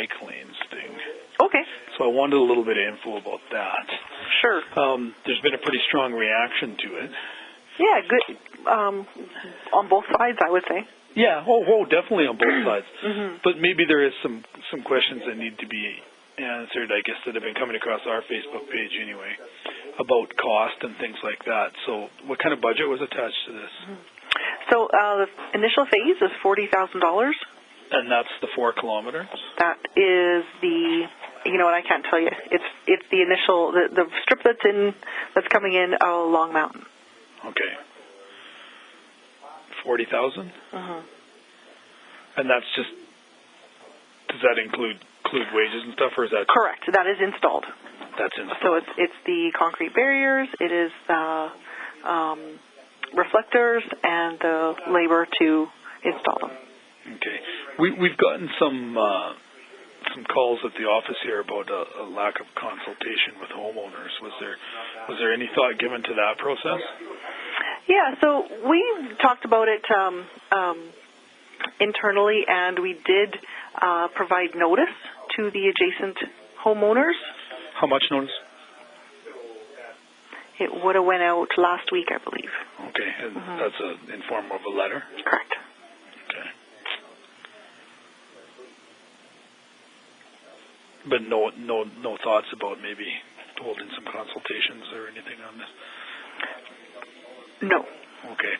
bike lanes thing. Okay. So I wanted a little bit of info about that. Sure. There's been a pretty strong reaction to it. Yeah, good. On both sides, I would say. Yeah, definitely on both sides. Mm-hmm. But maybe there is some questions that need to be answered, I guess, that have been coming across our Facebook page anyway, about cost and things like that. So what kind of budget was attached to this? Mm-hmm. So the initial phase is $40,000. And that's the 4 kilometers? That is the, you know what, I can't tell you. It's the initial, the strip that's coming in along Mountain. Okay. 40,000? Uh-huh. And that's just, does that include wages and stuff, or is that? Correct. That is installed. That's installed. So it's the concrete barriers, it is the reflectors, and the labor to install them. Okay. We've gotten some calls at the office here about a lack of consultation with homeowners. Was there any thought given to that process? Yeah, so we talked about it internally, and we did provide notice to the adjacent homeowners. How much notice? It would have went out last week, I believe. Okay, and that's in form of a letter? Correct. Okay. But no thoughts about maybe holding some consultations or anything on this? No. Okay.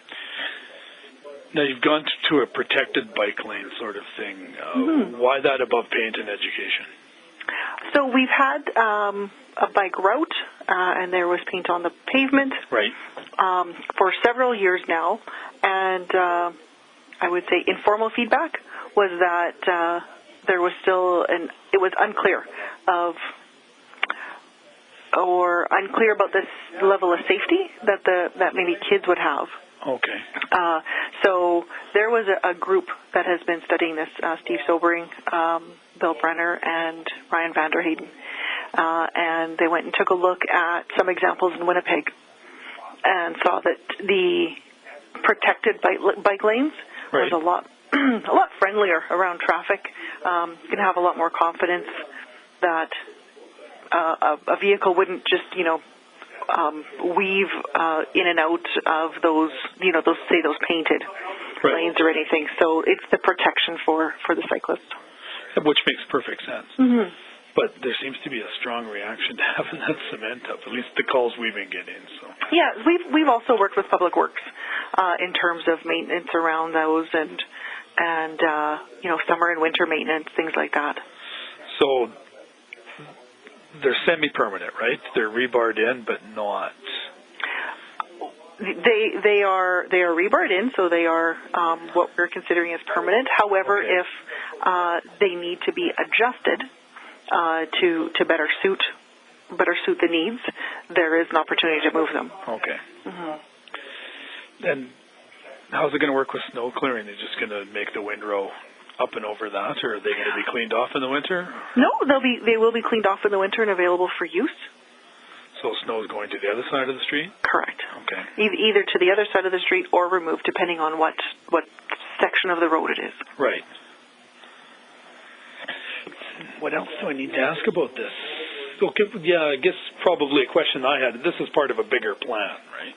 Now, you've gone to a protected bike lane sort of thing. Why that above paint and education? So we've had a bike route, and there was paint on the pavement. Right. For several years now, and I would say informal feedback was that there was still it was unclear about this level of safety that maybe kids would have. Okay. So there was a group that has been studying this, Steve Sobering, Bill Brenner, and Ryan Vanderheyden, and they went and took a look at some examples in Winnipeg and saw that the protected bike lanes was a lot friendlier around traffic. You can have a lot more confidence that a vehicle wouldn't just, weave in and out of those painted lanes or anything. So it's the protection for the cyclist. Which makes perfect sense. Mm-hmm. But there seems to be a strong reaction to having that cement up, at least the calls we've been getting. So. Yeah, we've also worked with Public Works in terms of maintenance around those and summer and winter maintenance, things like that. So they're semi-permanent, right? They're rebarred in, but not. They are rebarred in, so they are what we're considering as permanent. However, if they need to be adjusted to better suit the needs, there is an opportunity to move them. Okay. Mm-hmm. And how's it going to work with snow clearing? They're just going to make the windrow up and over that, or are they going to be cleaned off in the winter? No, they will be cleaned off in the winter and available for use. So snow is going to the other side of the street? Correct. Okay. Either to the other side of the street or removed, depending on what section of the road it is. Right. What else do I need to ask about this? Okay, yeah, I guess probably a question I had. This is part of a bigger plan, right?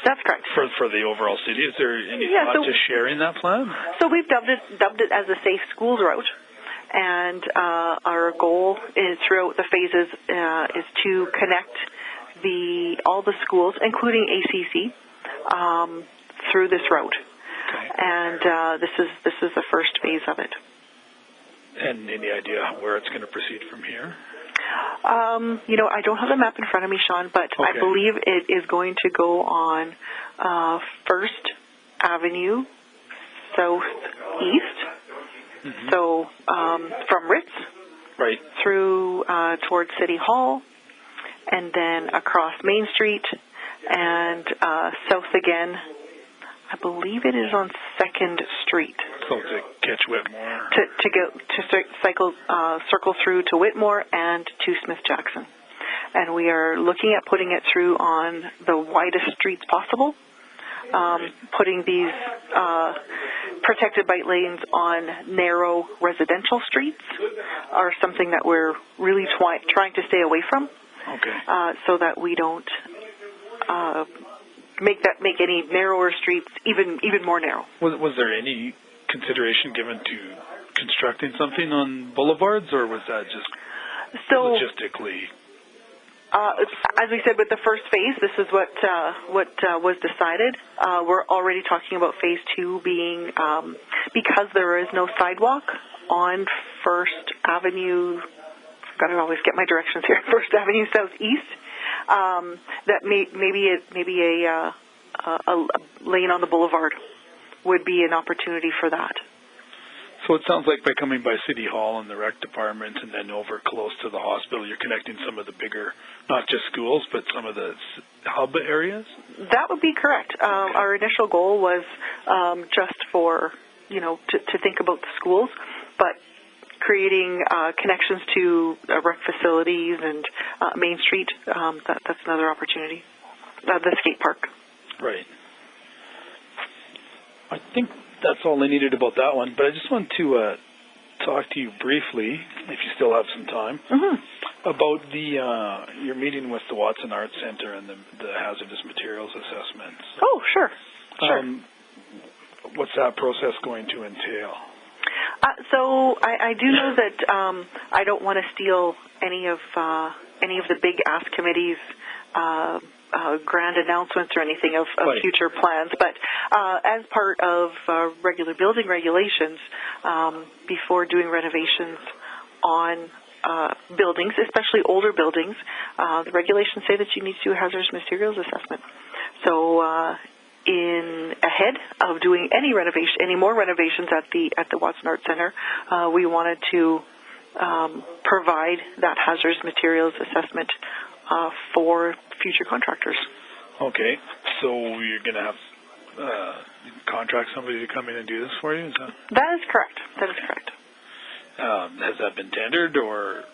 That's correct. For the overall city. Is there any thought to sharing that plan? So we've dubbed it as a safe schools route, and our goal is throughout the phases is to connect all the schools, including ACC, through this route. Okay. And this is the first phase of it. And any idea where it's going to proceed from here? I don't have the map in front of me, Sean, but I believe it is going to go on First Avenue southeast. Mm-hmm. So from Ritz through towards City Hall, and then across Main Street and south again. I believe it is on 2nd Street. So to catch Whitmore? To circle through to Whitmore and to Smith Jackson. And we are looking at putting it through on the widest streets possible, putting these protected bike lanes on narrow residential streets are something that we're really trying to stay away from. Okay. So that we don't make any narrower streets even more narrow. Was there any consideration given to constructing something on boulevards, or was that just logistically? As we said with the first phase, this is what was decided. We're already talking about phase 2 being because there is no sidewalk on First Avenue. I've got to always get my directions here. First Avenue Southeast. That maybe a lane on the boulevard would be an opportunity for that. So it sounds like by coming by City Hall and the rec department and then over close to the hospital, you're connecting some of the bigger, not just schools, but some of the hub areas? That would be correct. Our initial goal was just for, to think about the schools, but creating connections to rec facilities and Main Street, that's another opportunity. The skate park. Right. I think that's all I needed about that one, but I just want to talk to you briefly, if you still have some time, about your meeting with the Watson Arts Center and the hazardous materials assessments. Oh, sure. What's that process going to entail? So I do know that I don't want to steal any of the big Ask Committee's grand announcements or anything of right. future plans, but as part of regular building regulations, before doing renovations on buildings, especially older buildings, the regulations say that you need to do a hazardous materials assessment. So ahead of doing any more renovations at the Watson Arts Center, we wanted to provide that hazardous materials assessment for future contractors. Okay, so you're going to have contract somebody to come in and do this for you? That is correct. That is correct. Has that been tendered, or?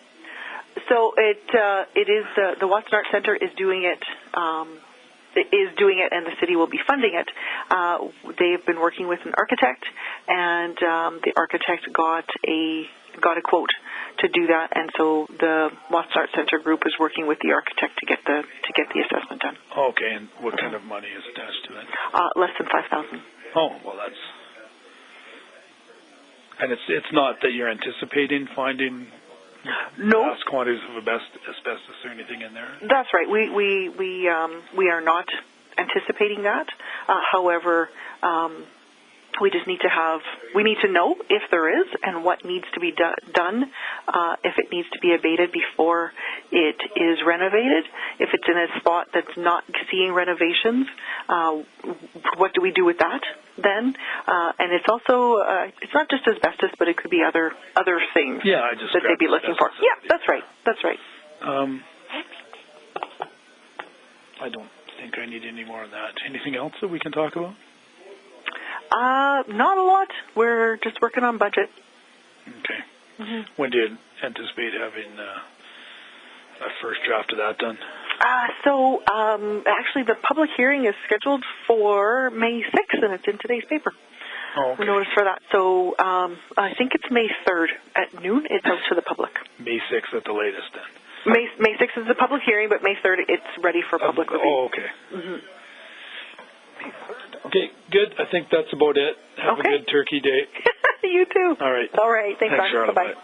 So it is the Watson Arts Center is doing it. And the city will be funding it. They've been working with an architect, and the architect got a quote to do that, and so the Watson Arts Center group is working with the architect to get the assessment done. Okay, and what kind of money is attached to it? Less than $5,000. Oh, well, that's. And it's not that you're anticipating finding vast quantities of asbestos or anything in there? That's right. We are not anticipating that. However, we just need to know if there is and what needs to be done, if it needs to be abated before it is renovated. If it's in a spot that's not seeing renovations, what do we do with that then? And it's also, it's not just asbestos, but it could be other things that they'd be looking for. Yeah, that's right. That's right. I don't think I need any more on that. Anything else that we can talk about? Not a lot. We're just working on budget. Okay. Mm-hmm. When do you anticipate having a first draft of that done? Actually, the public hearing is scheduled for May 6th, and it's in today's paper. Oh, okay. Notice for that. So I think it's May 3rd at noon. It's out to the public. May 6th at the latest, then. May 6th is the public hearing, but May 3rd it's ready for public review. Oh, okay. Mm-hmm. Okay, good. I think that's about it. Have a good Turkey Day. You too. All right. All right. Thanks, Charlotte. Bye-bye. Bye.